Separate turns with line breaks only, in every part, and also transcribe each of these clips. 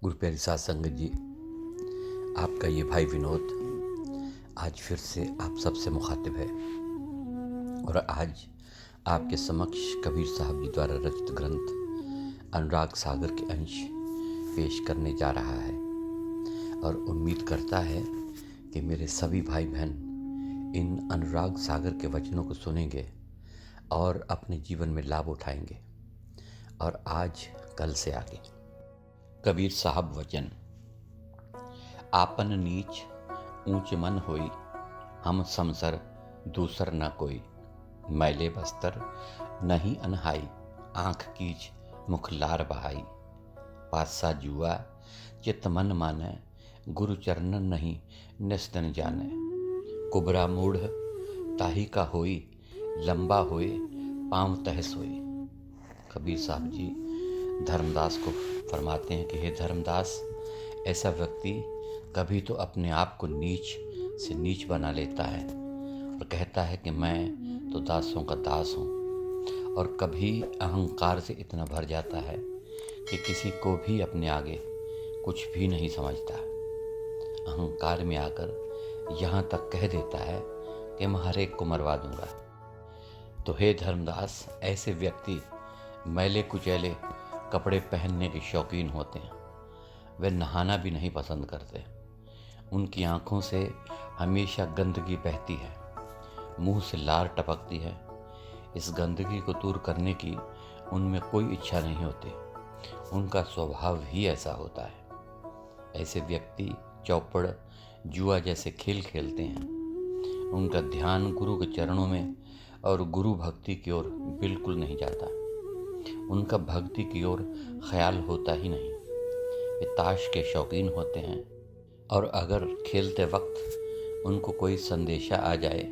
गुरु प्यारी साध संगत जी, आपका ये भाई विनोद आज फिर से आप सबसे मुखातिब है और आज आपके समक्ष कबीर साहब जी द्वारा रचित ग्रंथ अनुराग सागर के अंश पेश करने जा रहा है और उम्मीद करता है कि मेरे सभी भाई बहन इन अनुराग सागर के वचनों को सुनेंगे और अपने जीवन में लाभ उठाएंगे। और आज कल से आगे कबीर साहब वचन। आपन नीच ऊंच मन होई, हम समसर दूसर न कोई। मैले बस्तर नहीं अनहाई, आँख कीच मुख लार बहाई। पासा जुआ चित मन माने, गुरु चरणन नहीं निस्दन जाने। कुबरा मूढ़ ताही का होई, लंबा होए पाँव तह सोई। कबीर साहब जी धर्मदास को फरमाते हैं कि हे धर्मदास, ऐसा व्यक्ति कभी तो अपने आप को नीच से नीच बना लेता है और कहता है कि मैं तो दासों का दास हूँ, और कभी अहंकार से इतना भर जाता है कि किसी को भी अपने आगे कुछ भी नहीं समझता। अहंकार में आकर यहाँ तक कह देता है कि मैं हर एक को मरवा दूंगा। तो हे धर्मदास, ऐसे व्यक्ति मैले कुचैले कपड़े पहनने के शौकीन होते हैं। वे नहाना भी नहीं पसंद करते। उनकी आंखों से हमेशा गंदगी बहती है, मुंह से लार टपकती है। इस गंदगी को दूर करने की उनमें कोई इच्छा नहीं होती। उनका स्वभाव ही ऐसा होता है। ऐसे व्यक्ति चौपड़ जुआ जैसे खेल खेलते हैं। उनका ध्यान गुरु के चरणों में और गुरु भक्ति की ओर बिल्कुल नहीं जाता। उनका भक्ति की ओर ख्याल होता ही नहीं। वे ताश के शौकीन होते हैं और अगर खेलते वक्त उनको कोई संदेशा आ जाए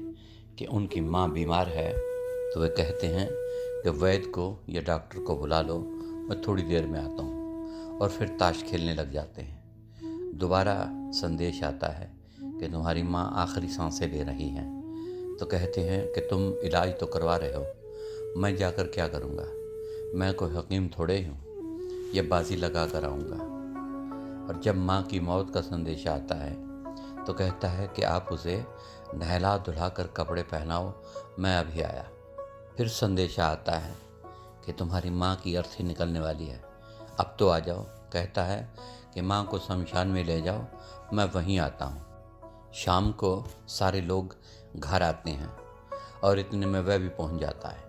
कि उनकी माँ बीमार है तो वे कहते हैं कि वैद्य को या डॉक्टर को बुला लो, मैं थोड़ी देर में आता हूँ, और फिर ताश खेलने लग जाते हैं। दोबारा संदेश आता है कि तुम्हारी माँ आखिरी सांसें ले रही हैं, तो कहते हैं कि तुम इलाज तो करवा रहे हो, मैं जाकर क्या करूँगा, मैं कोई हकीम थोड़े ही हूँ, ये बाजी लगा कर आऊँगा। और जब माँ की मौत का संदेशा आता है तो कहता है कि आप उसे नहला धुला कर कपड़े पहनाओ, मैं अभी आया। फिर संदेशा आता है कि तुम्हारी माँ की अर्थी निकलने वाली है, अब तो आ जाओ। कहता है कि माँ को शमशान में ले जाओ, मैं वहीं आता हूँ। शाम को सारे लोग घर आते हैं और इतने में वह भी पहुँच जाता है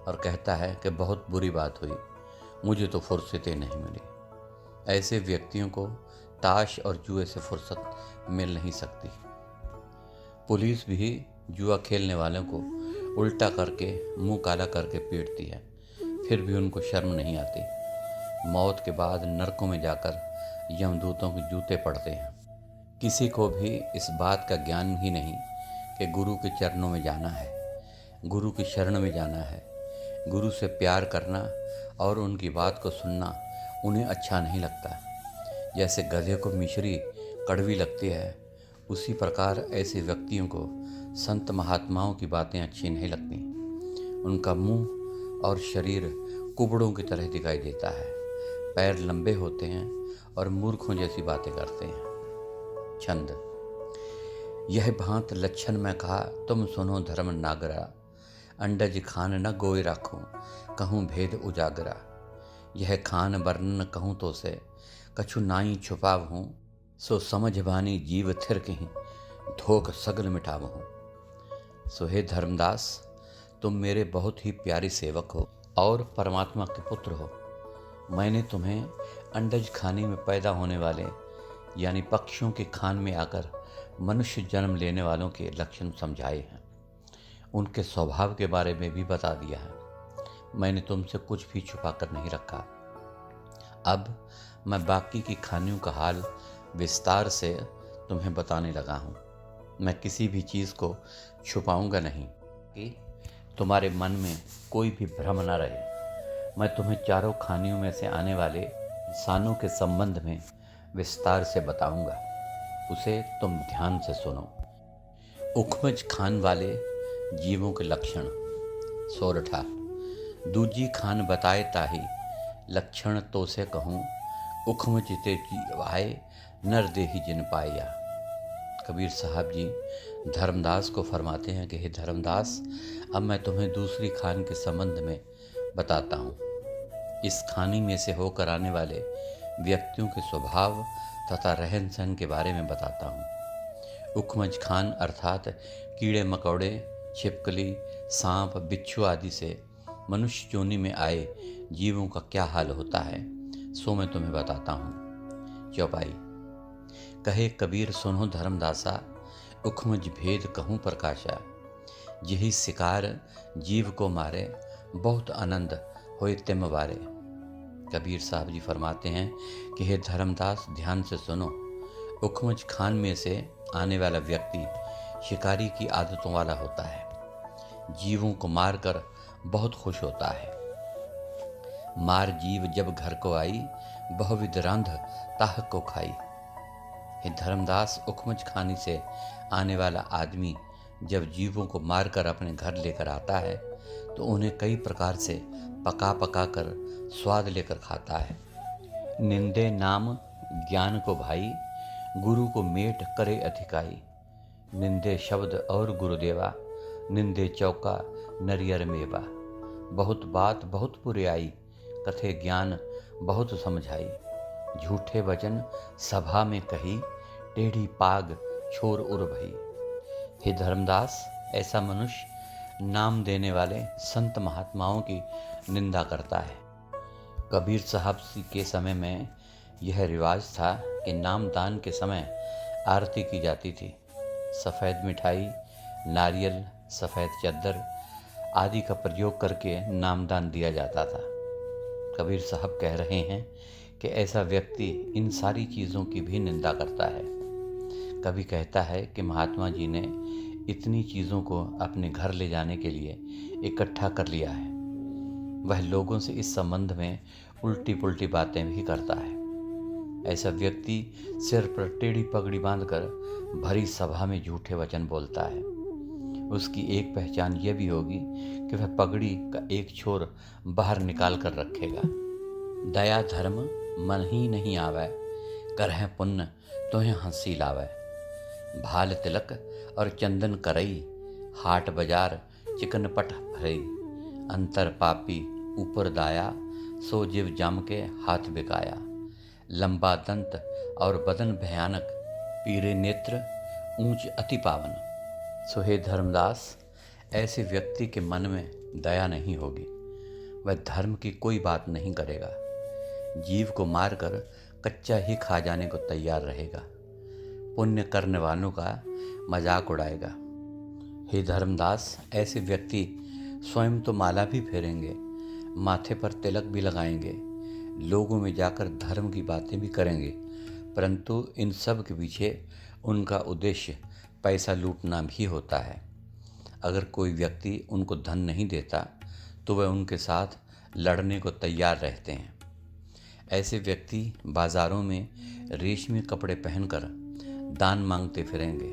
और कहता है कि बहुत बुरी बात हुई, मुझे तो फुर्सतें नहीं मिली। ऐसे व्यक्तियों को ताश और जुए से फुर्सत मिल नहीं सकती। पुलिस भी जुआ खेलने वालों को उल्टा करके मुंह काला करके पीटती है, फिर भी उनको शर्म नहीं आती। मौत के बाद नरकों में जाकर यमदूतों के जूते पड़ते हैं। किसी को भी इस बात का ज्ञान ही नहीं कि गुरु के चरणों में जाना है, गुरु की शरण में जाना है। गुरु से प्यार करना और उनकी बात को सुनना उन्हें अच्छा नहीं लगता। जैसे गधे को मिश्री कड़वी लगती है, उसी प्रकार ऐसे व्यक्तियों को संत महात्माओं की बातें अच्छी नहीं लगती। उनका मुंह और शरीर कुबड़ों की तरह दिखाई देता है, पैर लंबे होते हैं और मूर्खों जैसी बातें करते हैं। छंद। यह भांत लक्षण में कहा, तुम सुनो धर्म नागरा। अंडज खान न गोय राखूं, कहूँ भेद उजागरा। यह खान वर्णन कहूँ तो से, कछु नाई छुपाव हूँ। सो समझ बानी जीव थिर कहीं, धोख सगल मिटाव हूँ। सो हे धर्मदास, तुम मेरे बहुत ही प्यारे सेवक हो और परमात्मा के पुत्र हो। मैंने तुम्हें अंडज खाने में पैदा होने वाले यानी पक्षियों के खान में आकर मनुष्य जन्म लेने वालों के लक्षण समझाए हैं। उनके स्वभाव के बारे में भी बता दिया है। मैंने तुमसे कुछ भी छुपा कर नहीं रखा। अब मैं बाकी की खानियों का हाल विस्तार से तुम्हें बताने लगा हूँ। मैं किसी भी चीज़ को छुपाऊंगा नहीं कि तुम्हारे मन में कोई भी भ्रम न रहे। मैं तुम्हें चारों खानियों में से आने वाले इंसानों के संबंध में विस्तार से बताऊंगा, उसे तुम ध्यान से सुनो। उखमज खान वाले जीवों के लक्षण। सोरठा। दूजी खान बताए ताही, लक्षण तो से कहूँ, उखम जिते आए नर देही जिन पाया। कबीर साहब जी धर्मदास को फरमाते हैं कि हे धर्मदास, अब मैं तुम्हें दूसरी खान के संबंध में बताता हूँ। इस खानी में से होकर आने वाले व्यक्तियों के स्वभाव तथा रहन सहन के बारे में बताता हूँ। उखमज खान अर्थात कीड़े मकोड़े, छिपकली, सांप, बिच्छू आदि से मनुष्य योनि में आए जीवों का क्या हाल होता है, सो मैं तुम्हें बताता हूँ। चौपाई। कहे कबीर सुनो धर्मदासा, उखमज भेद कहूँ प्रकाशा। यही शिकार जीव को मारे, बहुत आनंद होए तिम बारे। कबीर साहब जी फरमाते हैं कि हे धर्मदास, ध्यान से सुनो। उखमज खान में से आने वाला व्यक्ति शिकारी की आदतों वाला होता है। जीवों को मारकर बहुत खुश होता है। मार जीव जब घर को आई, बहुविध रांध ताह को खाई। हे धर्मदास, उखमज खानी से आने वाला आदमी जब जीवों को मारकर अपने घर लेकर आता है तो उन्हें कई प्रकार से पका पका कर स्वाद लेकर खाता है। निंदे नाम ज्ञान को भाई, गुरु को मेट करे अधिकाई। निंदे शब्द और गुरुदेवा, निंदे चौका नरियर मेवा। बहुत बात बहुत पुरियाई, कथे ज्ञान बहुत समझाई। झूठे वचन सभा में कही, टेढ़ी पाग छोर उर भई। हे धर्मदास, ऐसा मनुष्य नाम देने वाले संत महात्माओं की निंदा करता है। कबीर साहब के समय में यह रिवाज था कि नाम दान के समय आरती की जाती थी। सफ़ेद मिठाई, नारियल, सफ़ेद चद्दर आदि का प्रयोग करके नामदान दिया जाता था। कबीर साहब कह रहे हैं कि ऐसा व्यक्ति इन सारी चीज़ों की भी निंदा करता है। कभी कहता है कि महात्मा जी ने इतनी चीज़ों को अपने घर ले जाने के लिए इकट्ठा कर लिया है। वह लोगों से इस संबंध में उल्टी पुल्टी बातें भी करता है। ऐसा व्यक्ति सिर पर टेढ़ी पगड़ी बांधकर भरी सभा में झूठे वचन बोलता है। उसकी एक पहचान यह भी होगी कि वह पगड़ी का एक छोर बाहर निकाल कर रखेगा। दया धर्म मन ही नहीं आवे, करह पुण्य तोहें हंसी लावे। भाल तिलक और चंदन करई, हाट बाजार चिकन पट भरई। अंतर पापी ऊपर दाया, सो जीव जम के हाथ बिकाया। लंबा दंत और बदन भयानक, पीरे नेत्र ऊंच अति पावन। सो हे धर्मदास, ऐसे व्यक्ति के मन में दया नहीं होगी। वह धर्म की कोई बात नहीं करेगा। जीव को मारकर कच्चा ही खा जाने को तैयार रहेगा। पुण्य करने वालों का मजाक उड़ाएगा। हे धर्मदास, ऐसे व्यक्ति स्वयं तो माला भी फेरेंगे, माथे पर तिलक भी लगाएंगे, लोगों में जाकर धर्म की बातें भी करेंगे, परंतु इन सब के पीछे उनका उद्देश्य पैसा लूटना भी होता है। अगर कोई व्यक्ति उनको धन नहीं देता तो वह उनके साथ लड़ने को तैयार रहते हैं। ऐसे व्यक्ति बाजारों में रेशमी कपड़े पहनकर दान मांगते फिरेंगे।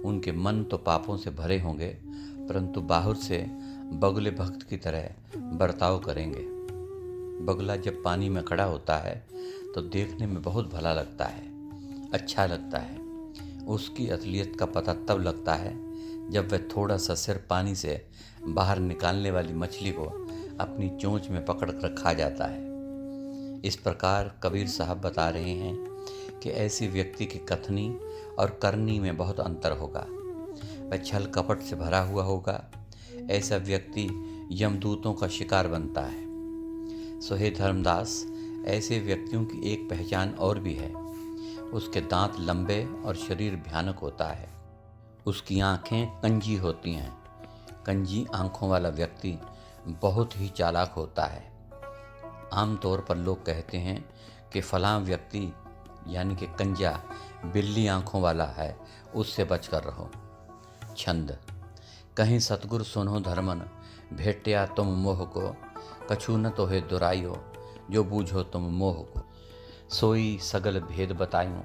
उनके मन तो पापों से भरे होंगे, परंतु बाहर से बगुले भक्त की तरह बर्ताव करेंगे। बगुला जब पानी में खड़ा होता है तो देखने में बहुत भला लगता है, अच्छा लगता है। उसकी असलियत का पता तब लगता है जब वह थोड़ा सा सिर पानी से बाहर निकालने वाली मछली को अपनी चोंच में पकड़कर खा जाता है। इस प्रकार कबीर साहब बता रहे हैं कि ऐसे व्यक्ति की कथनी और करनी में बहुत अंतर होगा। वह छल कपट से भरा हुआ होगा। ऐसा व्यक्ति यमदूतों का शिकार बनता है। सो हे धर्मदास, ऐसे व्यक्तियों की एक पहचान और भी है। उसके दांत लंबे और शरीर भयानक होता है। उसकी आंखें कंजी होती हैं। कंजी आंखों वाला व्यक्ति बहुत ही चालाक होता है। आमतौर पर लोग कहते हैं कि फलां व्यक्ति यानी कि कंजा बिल्ली आंखों वाला है, उससे बचकर रहो। छंद। कहीं सतगुर सुनो धर्मन, भेटिया तुम मोह को। कछु न तो है दुराइयो, जो बूझो तुम मोह को। सोई सगल भेद बतायूं,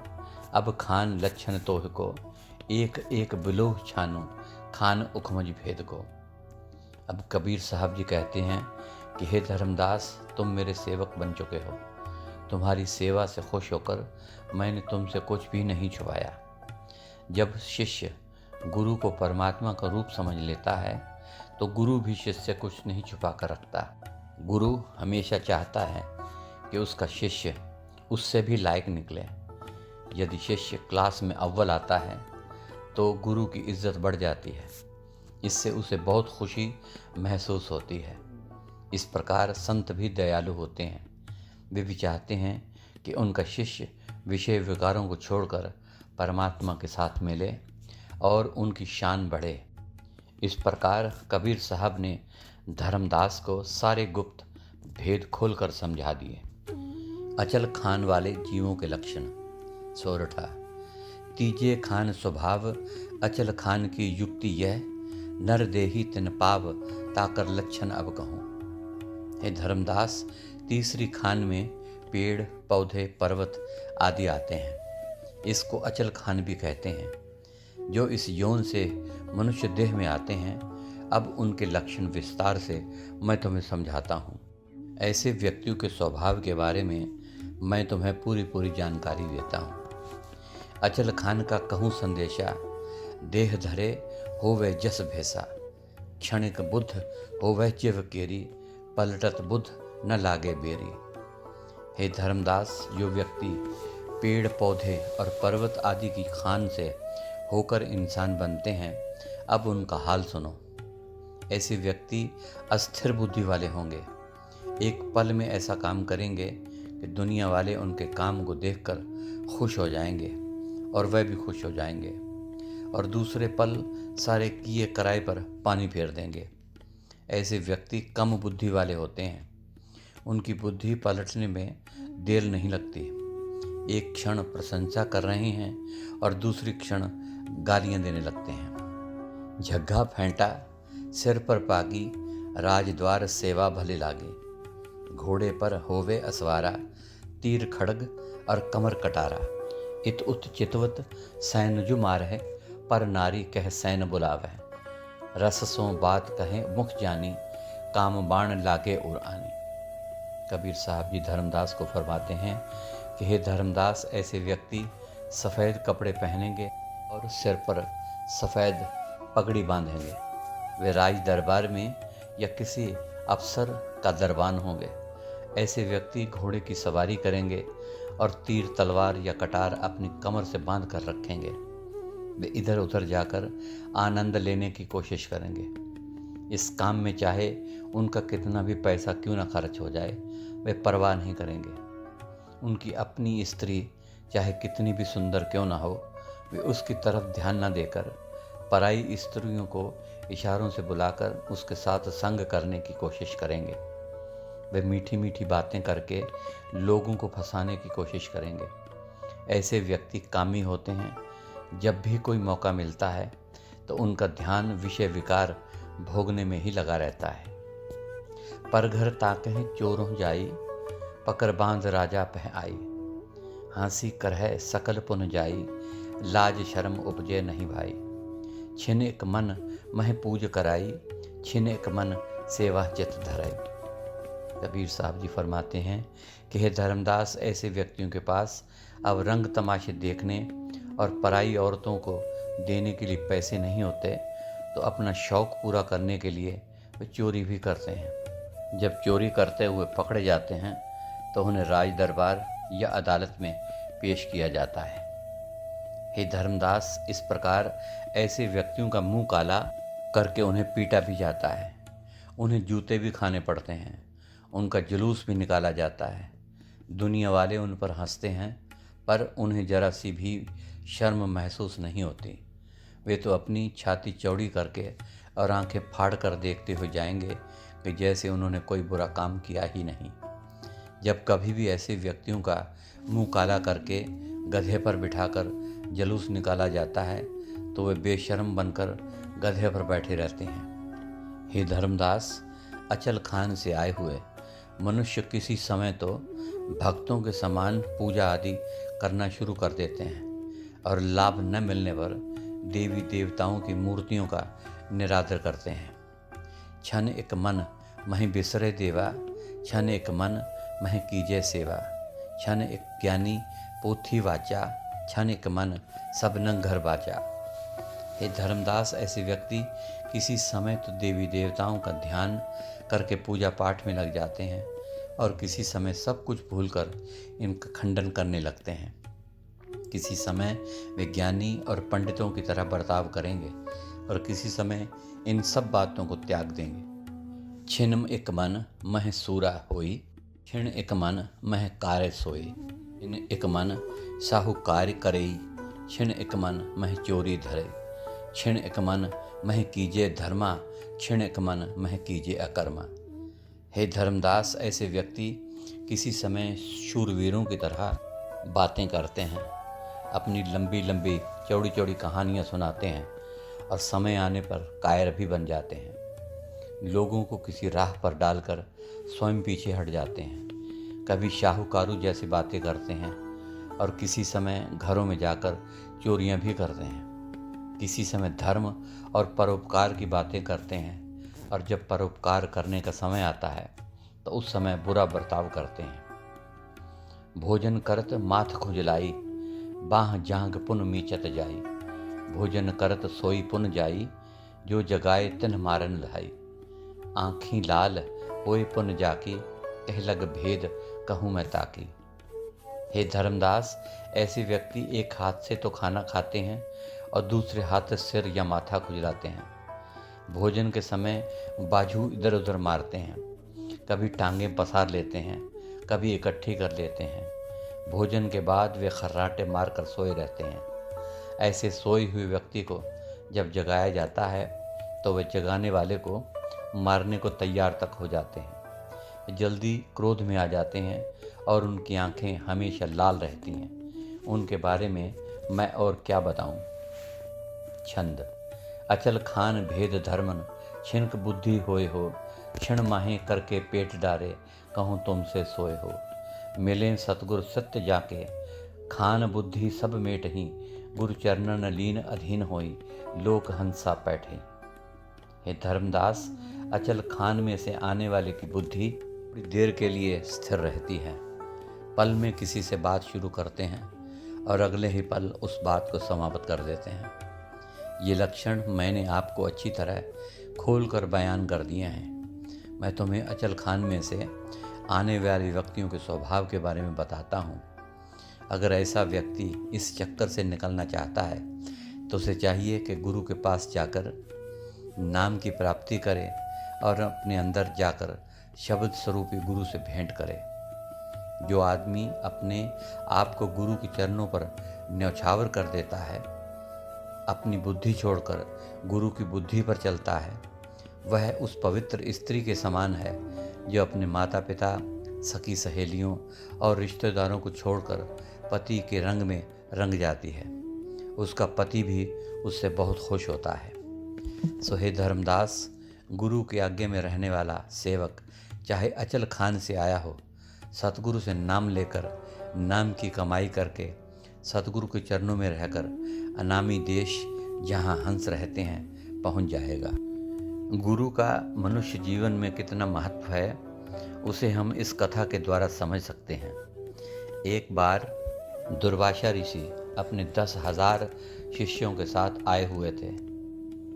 अब खान लक्षण तोह को। एक एक बिलोह छानूं, खान उखमज भेद को। अब कबीर साहब जी कहते हैं कि हे धर्मदास, तुम मेरे सेवक बन चुके हो। तुम्हारी सेवा से खुश होकर मैंने तुमसे कुछ भी नहीं छुपाया। जब शिष्य गुरु को परमात्मा का रूप समझ लेता है तो गुरु भी शिष्य से कुछ नहीं छुपा कर रखता। गुरु हमेशा चाहता है कि उसका शिष्य उससे भी लायक निकले। यदि शिष्य क्लास में अव्वल आता है तो गुरु की इज्जत बढ़ जाती है। इससे उसे बहुत खुशी महसूस होती है। इस प्रकार संत भी दयालु होते हैं। वे भी चाहते हैं कि उनका शिष्य विषय विकारों को छोड़कर परमात्मा के साथ मिले और उनकी शान बढ़े। इस प्रकार कबीर साहब ने धर्मदास को सारे गुप्त भेद खोलकर समझा दिए। अचल खान वाले जीवों के लक्षण। सोरठा। तीजे खान स्वभाव अचल खान की युक्ति यह, नर देही तिन पाव ताकर लक्षण अब कहूँ। हे धर्मदास, तीसरी खान में पेड़ पौधे पर्वत आदि आते हैं। इसको अचल खान भी कहते हैं। जो इस यौन से मनुष्य देह में आते हैं, अब उनके लक्षण विस्तार से मैं तुम्हें समझाता हूँ। ऐसे व्यक्तियों के स्वभाव के बारे में मैं तुम्हें पूरी जानकारी देता हूँ। अचल खान का कहूँ संदेशा, देह धरे होवे जस भैसा, क्षणिक बुद्ध होवे जिव केरी, पलटत बुद्ध न लागे बेरी। हे धर्मदास, जो व्यक्ति पेड़ पौधे और पर्वत आदि की खान से होकर इंसान बनते हैं, अब उनका हाल सुनो। ऐसे व्यक्ति अस्थिर बुद्धि वाले होंगे। एक पल में ऐसा काम करेंगे कि दुनिया वाले उनके काम को देखकर खुश हो जाएंगे और वह भी खुश हो जाएंगे, और दूसरे पल सारे किए कराए पर पानी फेर देंगे। ऐसे व्यक्ति कम बुद्धि वाले होते हैं। उनकी बुद्धि पलटने में देर नहीं लगती। एक क्षण प्रशंसा कर रहे हैं और दूसरी क्षण गालियां देने लगते हैं। झग्गा फेंटा सिर पर पागी, राजद्वार सेवा भले लागे। घोड़े पर होवे असवारा, तीर खड़ग और कमर कटारा। इत उत चितवत सैन जु मारह, पर नारी कह सैन बुलावह। रससों बात कहे मुख जानी, काम बाण लागे उर आनी। कबीर साहब जी धर्मदास को फरमाते हैं कि हे धर्मदास, ऐसे व्यक्ति सफ़ेद कपड़े पहनेंगे और सिर पर सफ़ेद पगड़ी बांधेंगे। वे राज दरबार में या किसी अफसर का दरबान होंगे। ऐसे व्यक्ति घोड़े की सवारी करेंगे और तीर तलवार या कटार अपनी कमर से बांध कर रखेंगे। वे इधर उधर जाकर आनंद लेने की कोशिश करेंगे। इस काम में चाहे उनका कितना भी पैसा क्यों ना खर्च हो जाए, वे परवाह नहीं करेंगे। उनकी अपनी स्त्री चाहे कितनी भी सुंदर क्यों ना हो, वे उसकी तरफ ध्यान न देकर पराई स्त्रियों को इशारों से बुलाकर उसके साथ संग करने की कोशिश करेंगे। वे मीठी मीठी बातें करके लोगों को फंसाने की कोशिश करेंगे। ऐसे व्यक्ति कामी होते हैं। जब भी कोई मौका मिलता है तो उनका ध्यान विषय विकार भोगने में ही लगा रहता है। पर घर ताकह चोरों जाई, पकर बांध राजा पह आई। हाँसी करह सकल पुन जाई, लाज शर्म उपजे नहीं भाई। छिन एक मन मह पूज कराई, छिन एक मन सेवा चित धराई। कबीर साहब जी फरमाते हैं कि हे धर्मदास, ऐसे व्यक्तियों के पास अब रंग तमाशे देखने और पराई औरतों को देने के लिए पैसे नहीं होते, तो अपना शौक़ पूरा करने के लिए वे चोरी भी करते हैं। जब चोरी करते हुए पकड़े जाते हैं तो उन्हें राज दरबार या अदालत में पेश किया जाता है। हे धर्मदास, इस प्रकार ऐसे व्यक्तियों का मुंह काला करके उन्हें पीटा भी जाता है। उन्हें जूते भी खाने पड़ते हैं। उनका जुलूस भी निकाला जाता है। दुनिया वाले उन पर हंसते हैं, पर उन्हें जरा सी भी शर्म महसूस नहीं होती। वे तो अपनी छाती चौड़ी करके और आंखें फाड़ कर देखते हुए जाएंगे कि जैसे उन्होंने कोई बुरा काम किया ही नहीं। जब कभी भी ऐसे व्यक्तियों का मुंह काला करके गधे पर बिठाकर जुलूस निकाला जाता है तो वे बेशर्म बनकर गधे पर बैठे रहते हैं। हे धर्मदास, अचल खान से आए हुए मनुष्य किसी समय तो भक्तों के समान पूजा आदि करना शुरू कर देते हैं और लाभ न मिलने पर देवी देवताओं की मूर्तियों का निरादर करते हैं। छन एक मन मह बिसरे देवा, छन एक मन मह कीजे सेवा। क्षण एक ज्ञानी पोथी वाचा, क्षण एक मन सबन घर बाचा। हे धर्मदास, ऐसे व्यक्ति किसी समय तो देवी देवताओं का ध्यान करके पूजा पाठ में लग जाते हैं और किसी समय सब कुछ भूलकर इनका खंडन करने लगते हैं। किसी समय वे ज्ञानी और पंडितों की तरह बर्ताव करेंगे और किसी समय इन सब बातों को त्याग देंगे। छिन एक मन मह सूरा होई, क्षण एक मन मह कार्य सोई। इन एक मन साहूकार करई, क्षण एक मन मह चोरी धरे। क्षण एक मन मह कीजे धर्मा, क्षण एक मन मह कीजे अकर्मा। हे धर्मदास, ऐसे व्यक्ति किसी समय शूरवीरों की तरह बातें करते हैं, अपनी लंबी लंबी चौड़ी चौड़ी कहानियाँ सुनाते हैं और समय आने पर कायर भी बन जाते हैं। लोगों को किसी राह पर डालकर स्वयं पीछे हट जाते हैं। कभी शाहूकारू जैसी बातें करते हैं और किसी समय घरों में जाकर चोरियां भी करते हैं। किसी समय धर्म और परोपकार की बातें करते हैं और जब परोपकार करने का समय आता है तो उस समय बुरा बर्ताव करते हैं। भोजन करत माथ खुजलाई, बाह जांग पुन मीचत जाई। भोजन करत सोई पुन जाई, जो जगाए तिन मारन लाई। आँखी लाल होए पुन जाकी, कह लग भेद कहूँ मैं ताकी। हे धर्मदास, ऐसे व्यक्ति एक हाथ से तो खाना खाते हैं और दूसरे हाथ से सिर या माथा खुजलाते हैं। भोजन के समय बाजू इधर उधर मारते हैं, कभी टांगें पसार लेते हैं, कभी इकट्ठी कर लेते हैं। भोजन के बाद वे खर्राटे मारकर सोए रहते हैं। ऐसे सोए हुए व्यक्ति को जब जगाया जाता है तो वे जगाने वाले को मारने को तैयार तक हो जाते हैं। जल्दी क्रोध में आ जाते हैं और उनकी आंखें हमेशा लाल रहती हैं। उनके बारे में मैं और क्या बताऊं। छंद। अचल खान भेद धर्मन, छिनक बुद्धि होए हो। क्षण माहे करके पेट डारे, कहूँ तुमसे सोए हो। मिले सतगुर सत्य जाके, खान बुद्धि सब मेटही। गुरु चरणन लीन अधीन होई, लोक हंसा बैठे। हे धर्मदास, अचल खान में से आने वाले की बुद्धि थोड़ी देर के लिए स्थिर रहती है। पल में किसी से बात शुरू करते हैं और अगले ही पल उस बात को समाप्त कर देते हैं। ये लक्षण मैंने आपको अच्छी तरह खोलकर बयान कर दिए हैं। मैं तुम्हें अचल खान में से आने वाले व्यक्तियों के स्वभाव के बारे में बताता हूँ। अगर ऐसा व्यक्ति इस चक्कर से निकलना चाहता है तो उसे चाहिए कि गुरु के पास जाकर नाम की प्राप्ति करे और अपने अंदर जाकर शब्द स्वरूपी गुरु से भेंट करे। जो आदमी अपने आप को गुरु के चरणों पर न्यौछावर कर देता है, अपनी बुद्धि छोड़कर गुरु की बुद्धि पर चलता है, वह उस पवित्र स्त्री के समान है जो अपने माता पिता, सखी सहेलियों और रिश्तेदारों को छोड़कर पति के रंग में रंग जाती है। उसका पति भी उससे बहुत खुश होता है। सो हे धर्मदास, गुरु की आज्ञा में रहने वाला सेवक चाहे अचल खान से आया हो, सतगुरु से नाम लेकर नाम की कमाई करके सतगुरु के चरणों में रहकर अनामी देश जहाँ हंस रहते हैं पहुँच जाएगा। गुरु का मनुष्य जीवन में कितना महत्व है उसे हम इस कथा के द्वारा समझ सकते हैं। एक बार दुर्वासा ऋषि अपने 10,000 शिष्यों के साथ आए हुए थे।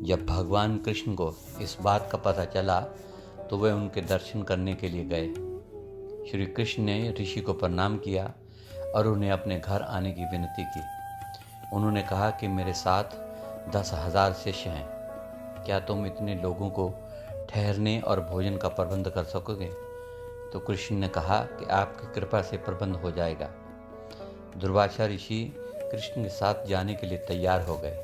जब भगवान कृष्ण को इस बात का पता चला तो वे उनके दर्शन करने के लिए गए। श्री कृष्ण ने ऋषि को प्रणाम किया और उन्हें अपने घर आने की विनती की। उन्होंने कहा कि मेरे साथ 10,000 शिष्य हैं, क्या तुम इतने लोगों को ठहरने और भोजन का प्रबंध कर सकोगे? तो कृष्ण ने कहा कि आपकी कृपा से प्रबंध हो जाएगा। दुर्वासा ऋषि कृष्ण के साथ जाने के लिए तैयार हो गए।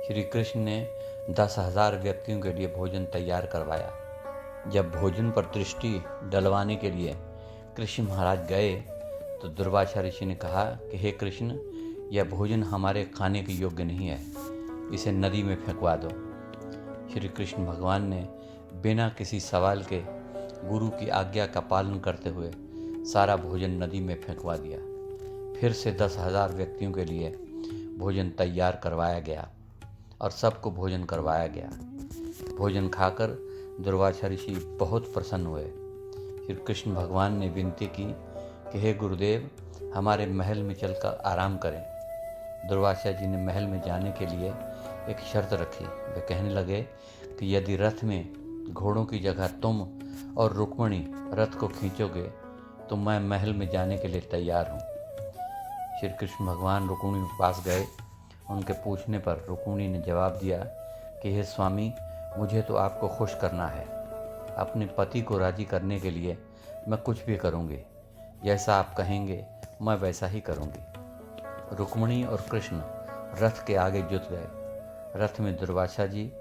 श्री कृष्ण ने 10,000 व्यक्तियों के लिए भोजन तैयार करवाया। जब भोजन पर दृष्टि डलवाने के लिए कृष्ण महाराज गए तो दुर्वासा ऋषि ने कहा कि हे कृष्ण, यह भोजन हमारे खाने के योग्य नहीं है, इसे नदी में फेंकवा दो। श्री कृष्ण भगवान ने बिना किसी सवाल के गुरु की आज्ञा का पालन करते हुए सारा भोजन नदी में फेंकवा दिया। फिर से 10,000 व्यक्तियों के लिए भोजन तैयार करवाया गया और सबको भोजन करवाया गया। भोजन खाकर दुर्वासा ऋषि बहुत प्रसन्न हुए। श्री कृष्ण भगवान ने विनती की कि हे गुरुदेव, हमारे महल में चलकर आराम करें। दुर्वासा जी ने महल में जाने के लिए एक शर्त रखी। वे कहने लगे कि यदि रथ में घोड़ों की जगह तुम और रुक्मिणी रथ को खींचोगे तो मैं महल में जाने के लिए तैयार हूँ। श्री कृष्ण भगवान रुक्मिणी के पास गए। उनके पूछने पर रुक्मिणी ने जवाब दिया कि हे स्वामी, मुझे तो आपको खुश करना है। अपने पति को राजी करने के लिए मैं कुछ भी करूँगी। जैसा आप कहेंगे मैं वैसा ही करूँगी। रुक्मिणी और कृष्ण रथ के आगे जुट गए। रथ में दुर्वासा जी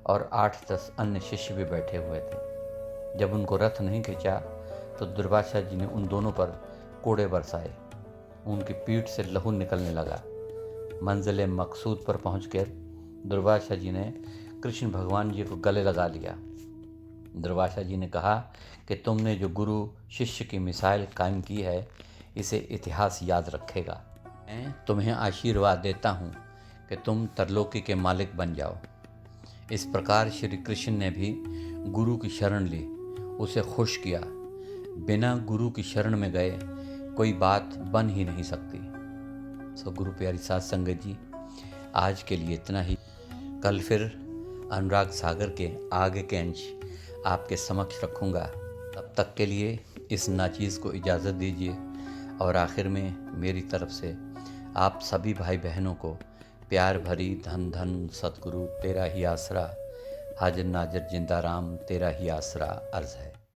और 8-10 अन्य शिष्य भी बैठे हुए थे। जब उनको रथ नहीं खींचा तो दुर्वासा जी ने उन दोनों पर कोड़े बरसाए। उनकी पीठ से लहू निकलने लगा। मंजिल मकसूद पर पहुंचकर दुर्वासा जी ने कृष्ण भगवान जी को गले लगा लिया। दुर्वासा जी ने कहा कि तुमने जो गुरु शिष्य की मिसाल कायम की है, इसे इतिहास याद रखेगा। मैं तुम्हें आशीर्वाद देता हूँ कि तुम तरलोकी के मालिक बन जाओ। इस प्रकार श्री कृष्ण ने भी गुरु की शरण ली, उसे खुश किया। बिना गुरु की शरण में गए कोई बात बन ही नहीं सकती। गुरु प्यारी साध संगत जी, आज के लिए इतना ही। कल फिर अनुराग सागर के आगे के अंश आपके समक्ष रखूँगा। तब तक के लिए इस नाचीज़ को इजाज़त दीजिए। और आखिर में मेरी तरफ से आप सभी भाई बहनों को प्यार भरी धन धन सतगुरु तेरा ही आसरा, हाजिर नाजिर जिंदा राम तेरा ही आसरा अर्ज़ है।